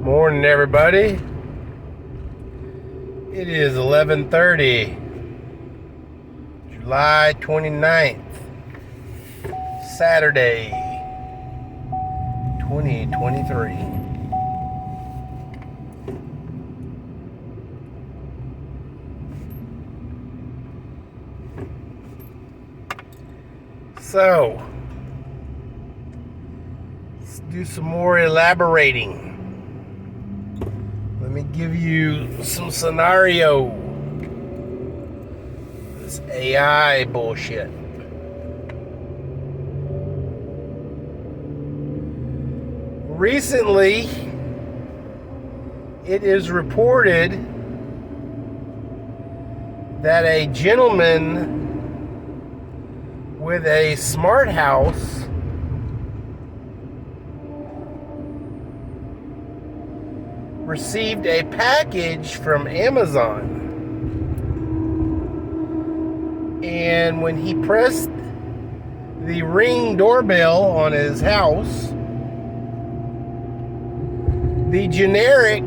Morning, everybody. It is 11:30, July 29th, Saturday, 2023. So, let's do some more elaborating. Let me give you some scenario. This AI bullshit. Recently, it is reported that a gentleman with a smart house received a package from Amazon, and when he pressed the Ring doorbell on his house, the generic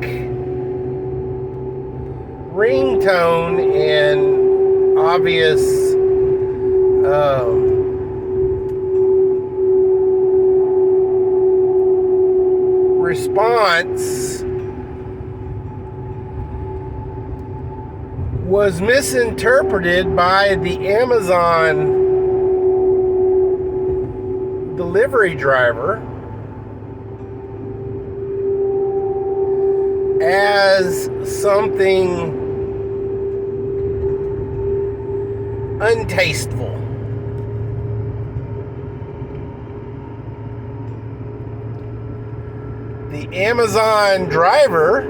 ringtone and obvious response was misinterpreted by the Amazon delivery driver as something untasteful. The Amazon driver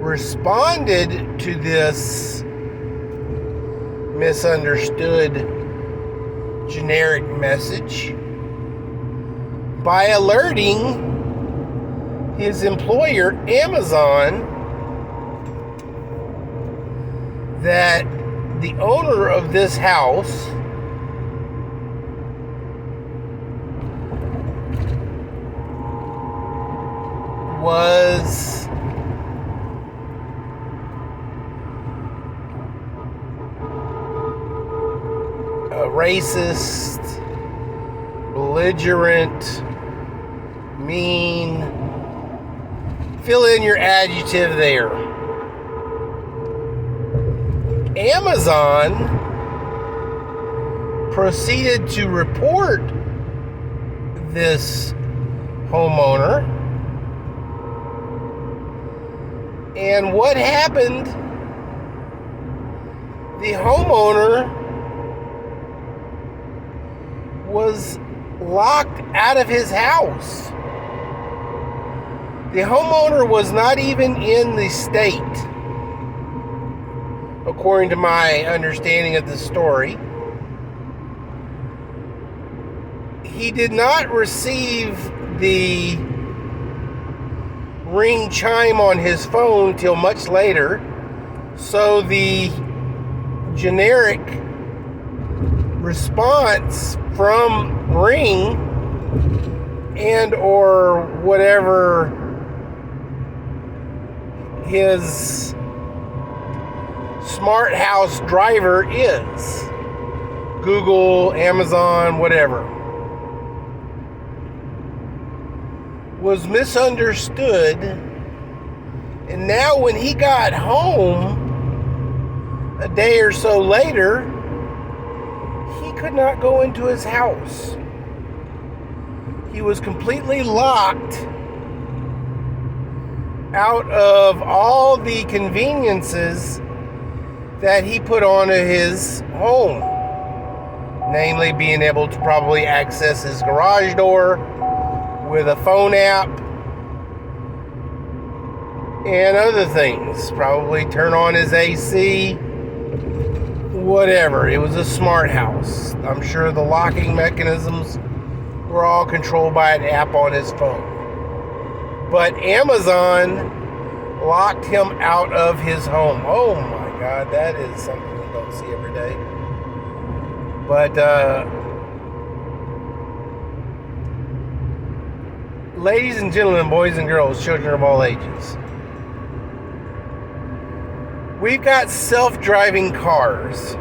responded to this misunderstood generic message by alerting his employer, Amazon, that the owner of this house was a racist, belligerent, mean, fill in your adjective there. Amazon proceeded to report this homeowner. And what happened? The homeowner was locked out of his house. The homeowner was not even in the state, according to my understanding of the story. He did not receive the ring chime on his phone till much later, so the generic response from Ring and or whatever his smart house driver is, Google, Amazon, whatever, was misunderstood. And now when he got home a day or so later, he could not go into his house. He was completely locked out of all the conveniences that he put onto his home, namely being able to probably access his garage door with a phone app and other things, probably turn on his AC, whatever. It was a smart house. I'm sure the locking mechanisms were all controlled by an app on his phone. But Amazon locked him out of his home. Oh my God, that is something you don't see every day. But ladies and gentlemen, boys and girls, children of all ages, we've got self-driving cars.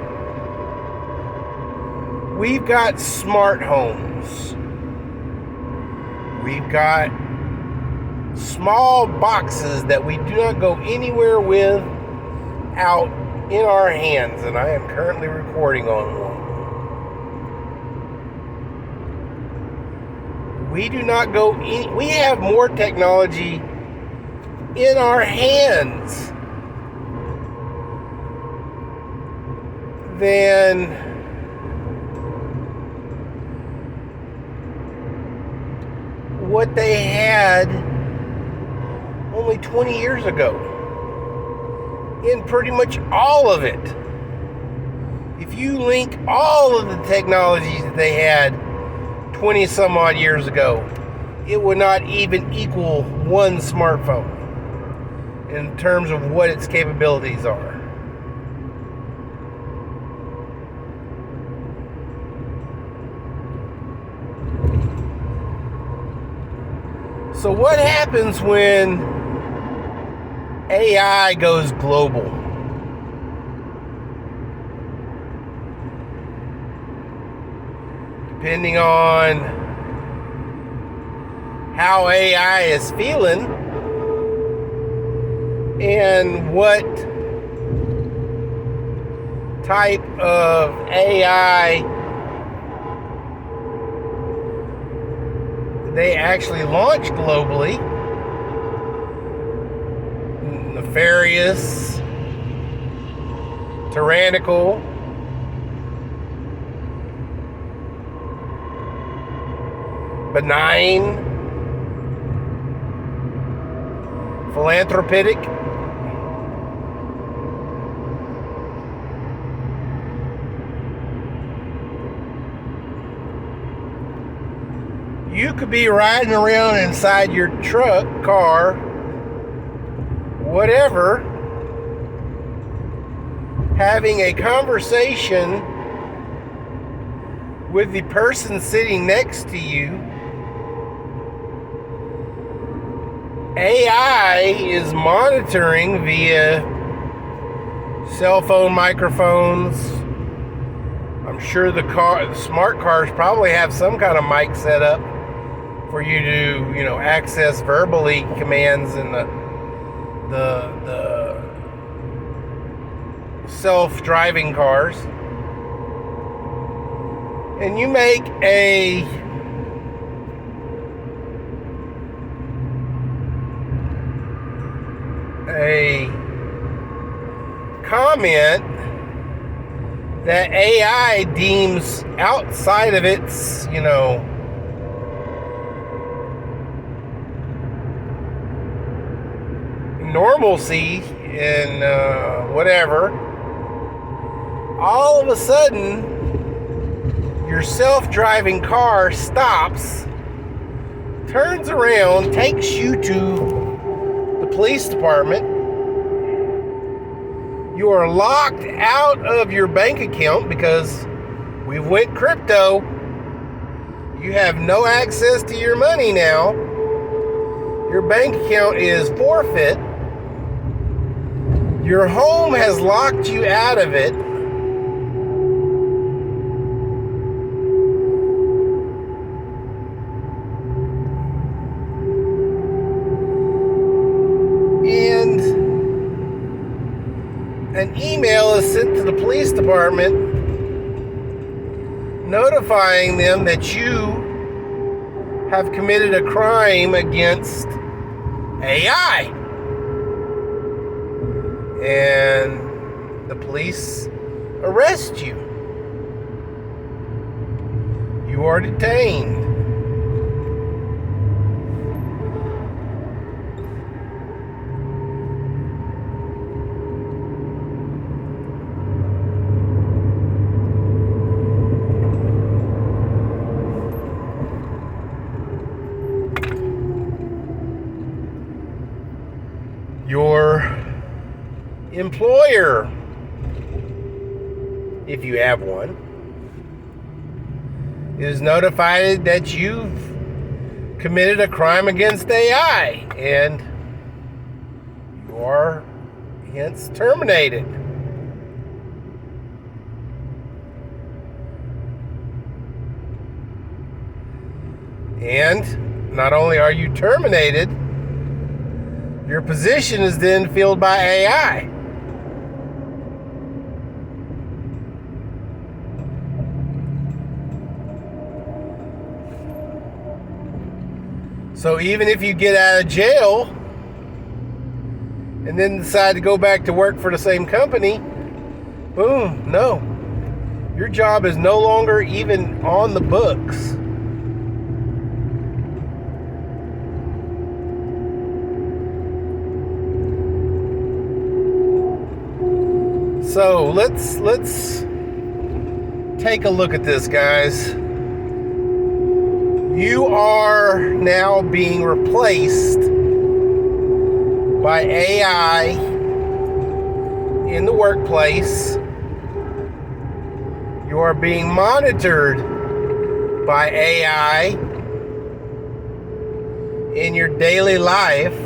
We've got smart homes. We've got small boxes that we do not go anywhere with out in our hands, and I am currently recording on one. We do not go in, we have more technology in our hands than what they had only 20 years ago. In pretty much all of it. If you link all of the technologies that they had 20 some odd years ago, it would not even equal one smartphone in terms of what its capabilities are. So what happens when AI goes global? Depending on how AI is feeling and what type of AI they actually launch globally. Nefarious, tyrannical, benign, philanthropic. You could be riding around inside your truck, car, whatever, having a conversation with the person sitting next to you. AI is monitoring via cell phone microphones. I'm sure the smart cars probably have some kind of mic set up for you to, access verbally commands in the self-driving cars. And you make a comment that AI deems outside of its, normalcy and whatever, all of a sudden your self-driving car stops, turns around, takes you to the police department. You are locked out of your bank account because we went crypto. You have no access to your money now. Your bank account is forfeit. Your home has locked you out of it. And an email is sent to the police department notifying them that you have committed a crime against AI. And the police arrest you. You are detained. Your employer, if you have one, is notified that you've committed a crime against AI, and you are hence terminated. And not only are you terminated, your position is then filled by AI. So even if you get out of jail and then decide to go back to work for the same company, boom, no. Your job is no longer even on the books. So let's take a look at this, guys. You are now being replaced by AI in the workplace. You are being monitored by AI in your daily life.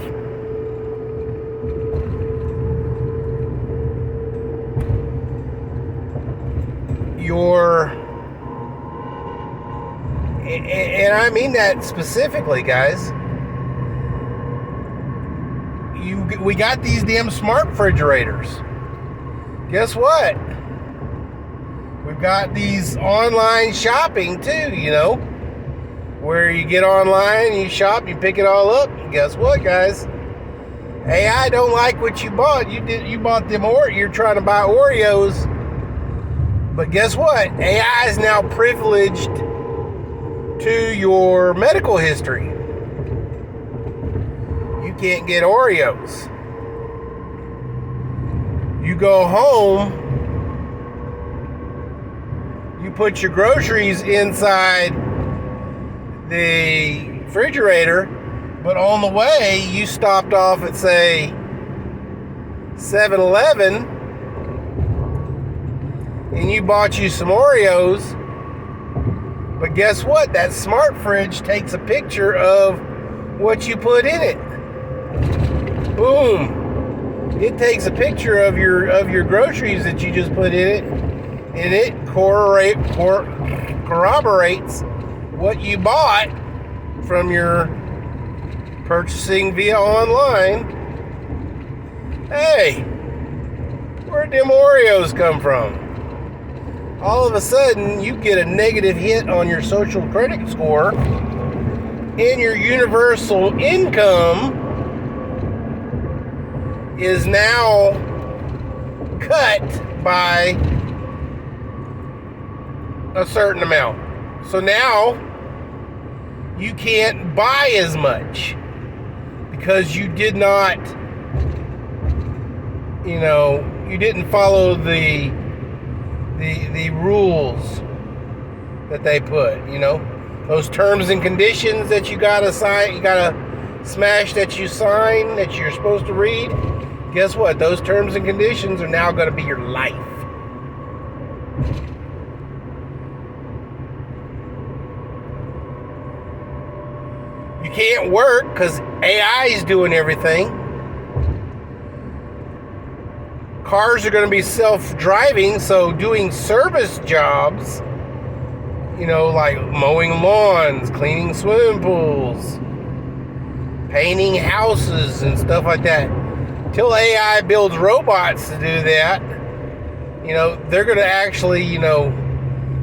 And I mean that specifically, guys. We got these damn smart refrigerators. Guess what? We've got these online shopping too, where you get online, you shop, you pick it all up. And guess what, guys? AI don't like what you bought. You bought them, or you're trying to buy Oreos. But guess what? AI is now privileged to your medical history. You can't get Oreos. You go home, you put your groceries inside the refrigerator, but on the way you stopped off at, say, 7-Eleven, and you bought you some Oreos. But guess what? That smart fridge takes a picture of what you put in it. Boom. It takes a picture of your groceries that you just put in it, and it corroborates what you bought from your purchasing via online. Hey, where'd them Oreos come from? All of a sudden, you get a negative hit on your social credit score, and your universal income is now cut by a certain amount. So now you can't buy as much because you did not, you didn't follow the rules that they put, those terms and conditions that you gotta sign, you gotta smash, that you sign, that you're supposed to read. Guess what? Those terms and conditions are now going to be your life. You can't work because AI is doing everything. Cars are going to be self-driving, so doing service jobs, like mowing lawns, cleaning swimming pools, painting houses and stuff like that. Till AI builds robots to do that, they're going to actually,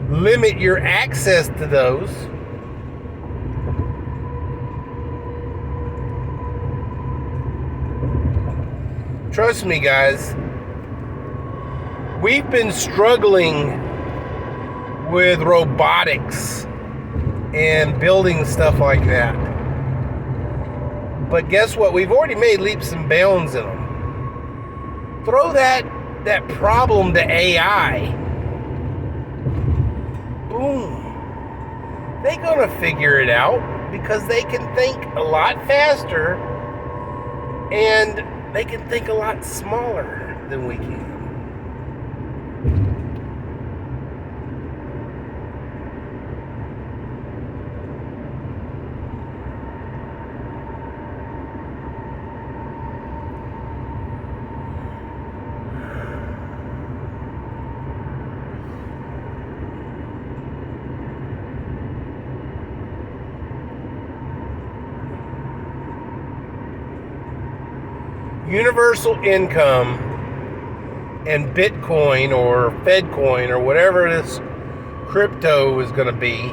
limit your access to those. Trust me, guys. We've been struggling with robotics and building stuff like that. But guess what? We've already made leaps and bounds in them. Throw that problem to AI. Boom. They're gonna figure it out because they can think a lot faster and they can think a lot smaller than we can. universal income and Bitcoin or Fedcoin or whatever this crypto is going to be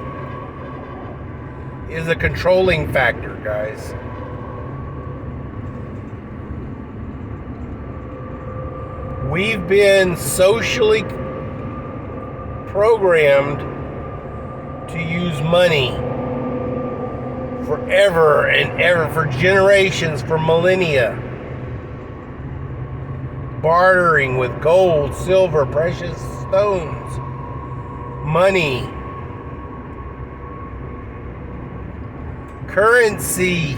is a controlling factor, guys. We've been socially programmed to use money forever and ever, for generations, for millennia. Bartering with gold, silver, precious stones, money, currency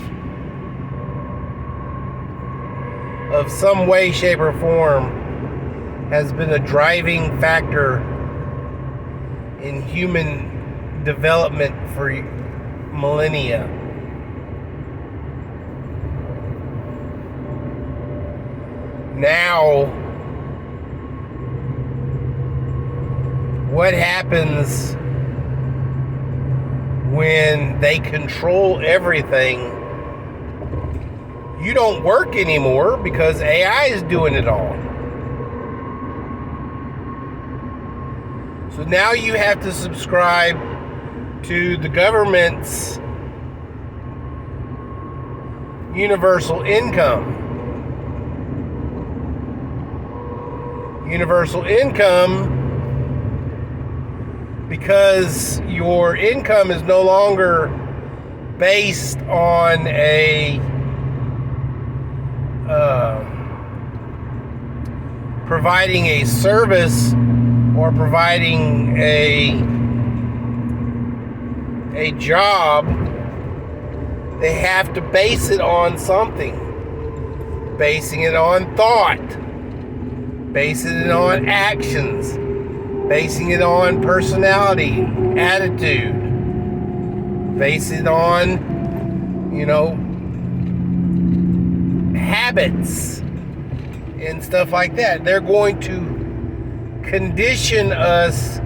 of some way, shape, or form has been a driving factor in human development for millennia. Now, what happens when they control everything? You don't work anymore because AI is doing it all. So now you have to subscribe to the government's universal income. Universal income, because your income is no longer based on a providing a service or providing a job. They have to base it on something, basing it on thought, basing it on actions, basing it on personality, attitude, basing it on, habits and stuff like that. They're going to condition us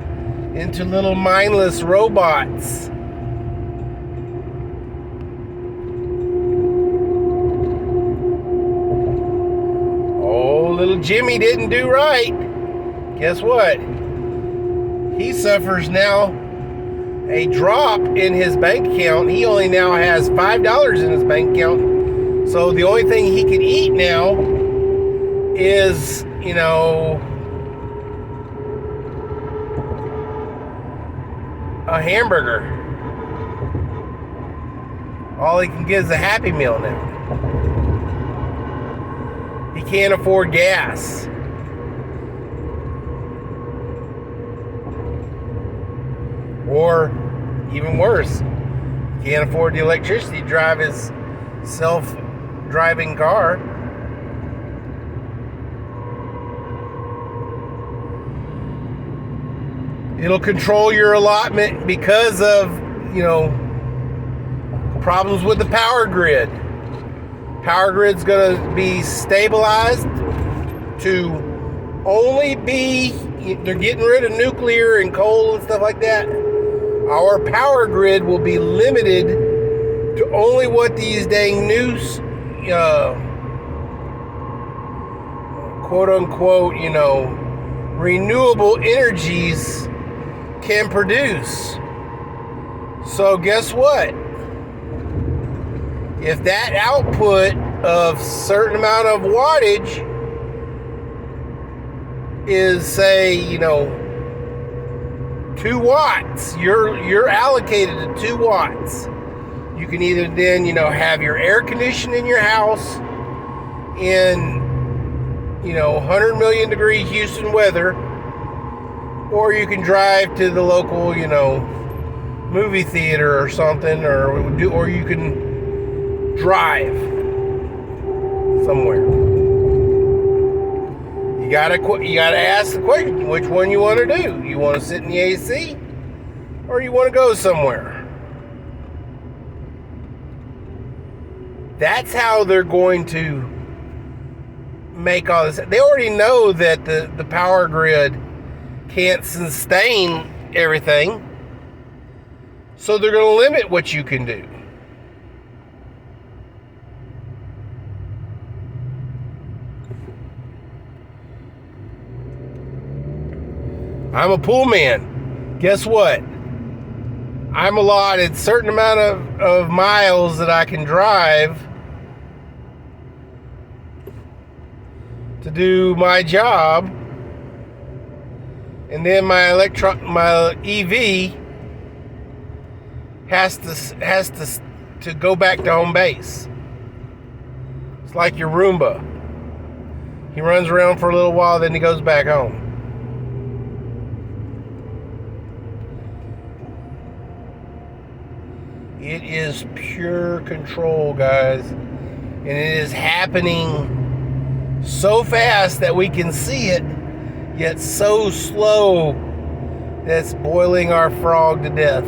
into little mindless robots. Oh, little Jimmy didn't do right. Guess what? He suffers now a drop in his bank account. He only now has $5 in his bank account. So the only thing he can eat now is, a hamburger. All he can get is a Happy Meal now. He can't afford gas. Or, even worse, he can't afford the electricity to drive his self-driving car. It'll control your allotment because of, problems with the power grid. Power grid's going to be stabilized to only be, they're getting rid of nuclear and coal and stuff like that. Our power grid will be limited to only what these dang new, quote unquote, renewable energies can produce. So guess what? If that output of certain amount of wattage is, say, 2 watts, you're allocated to 2 watts. You can either then, have your air conditioning in your house in, 100 million degree Houston weather, or you can drive to the local, movie theater or something, or you can drive somewhere. You gotta ask the question, which one you want to do. You want to sit in the AC, or you want to go somewhere? That's how they're going to make all this. They already know that the power grid can't sustain everything, so they're going to limit what you can do. I'm a pool man. Guess what? I'm allotted a certain amount of miles that I can drive to do my job, and then my EV has to go back to home base. It's like your Roomba. He runs around for a little while, then he goes back home. It is pure control, guys. And it is happening so fast that we can see it, yet so slow that it's boiling our frog to death.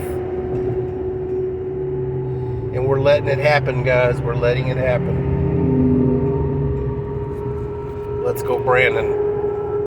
And we're letting it happen, guys. We're letting it happen. Let's go, Brandon.